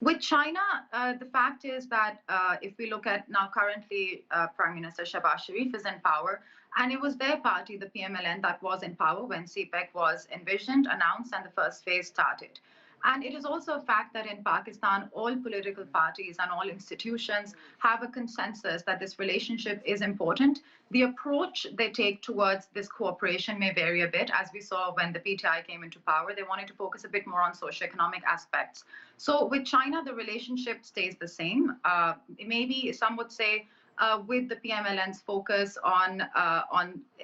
With China, the fact is that if we look at now currently, Prime Minister Shehbaz Sharif is in power, and it was their party, the PMLN, that was in power when CPEC was envisioned, announced, and the first phase started. And it is also a fact that in Pakistan, all political parties and all institutions have a consensus that this relationship is important. The approach they take towards this cooperation may vary a bit. As we saw when the PTI came into power, they wanted to focus a bit more on socioeconomic aspects. So with China, the relationship stays the same. Maybe some would say with the PMLN's focus on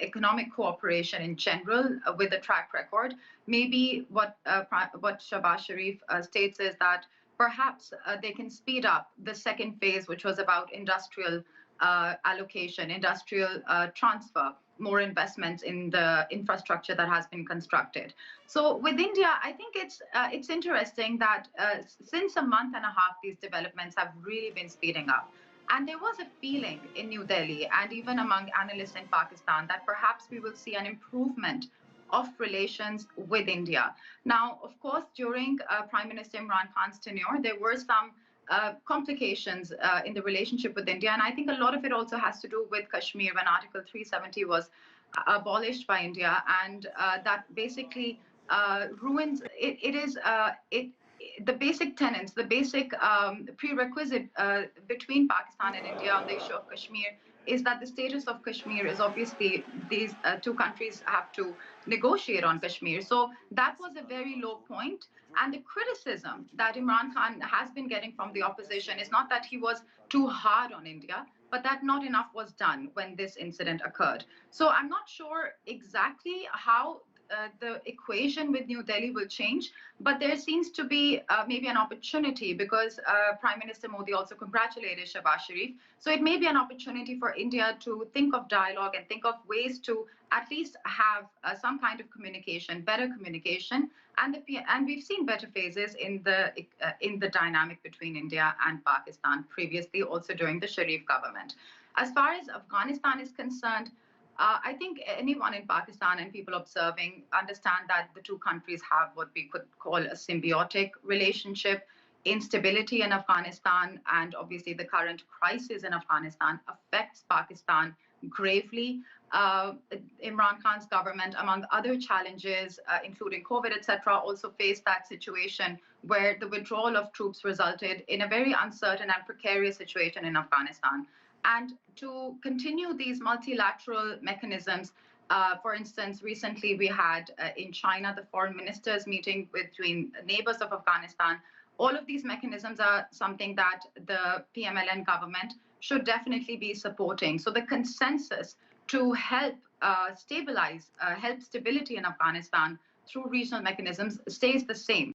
economic cooperation in general, with the track record, maybe what Shehbaz Sharif states is that perhaps they can speed up the second phase, which was about industrial allocation, industrial transfer, more investments in the infrastructure that has been constructed. So with India, I think it's interesting that since a month and a half, these developments have really been speeding up. And there was a feeling in New Delhi and even among analysts in Pakistan that perhaps we will see an improvement of relations with India. Now, of course, during Prime Minister Imran Khan's tenure, there were some complications in the relationship with India. And I think a lot of it also has to do with Kashmir, when Article 370 was abolished by India. And that basically ruins, the basic tenets, the basic prerequisite between Pakistan and India on the issue of Kashmir is that the status of Kashmir is obviously these two countries have to negotiate on Kashmir. So that was a very low point. And the criticism that Imran Khan has been getting from the opposition is not that he was too hard on India, but that not enough was done when this incident occurred. So I'm not sure exactly how the equation with New Delhi will change, but there seems to be maybe an opportunity because Prime Minister Modi also congratulated Shehbaz Sharif. So it may be an opportunity for India to think of dialogue and think of ways to at least have some kind of communication, better communication, and we've seen better phases in the dynamic between India and Pakistan previously, also during the Sharif government. As far as Afghanistan is concerned, I think anyone in Pakistan and people observing understand that the two countries have what we could call a symbiotic relationship. Instability in Afghanistan and obviously the current crisis in Afghanistan affects Pakistan gravely. Imran Khan's government, among other challenges, including COVID, etc., also faced that situation where the withdrawal of troops resulted in a very uncertain and precarious situation in Afghanistan. And to continue these multilateral mechanisms, for instance, recently we had in China the foreign ministers meeting between neighbors of Afghanistan. All of these mechanisms are something that the PMLN government should definitely be supporting. So the consensus to help stabilize, help stability in Afghanistan through regional mechanisms stays the same.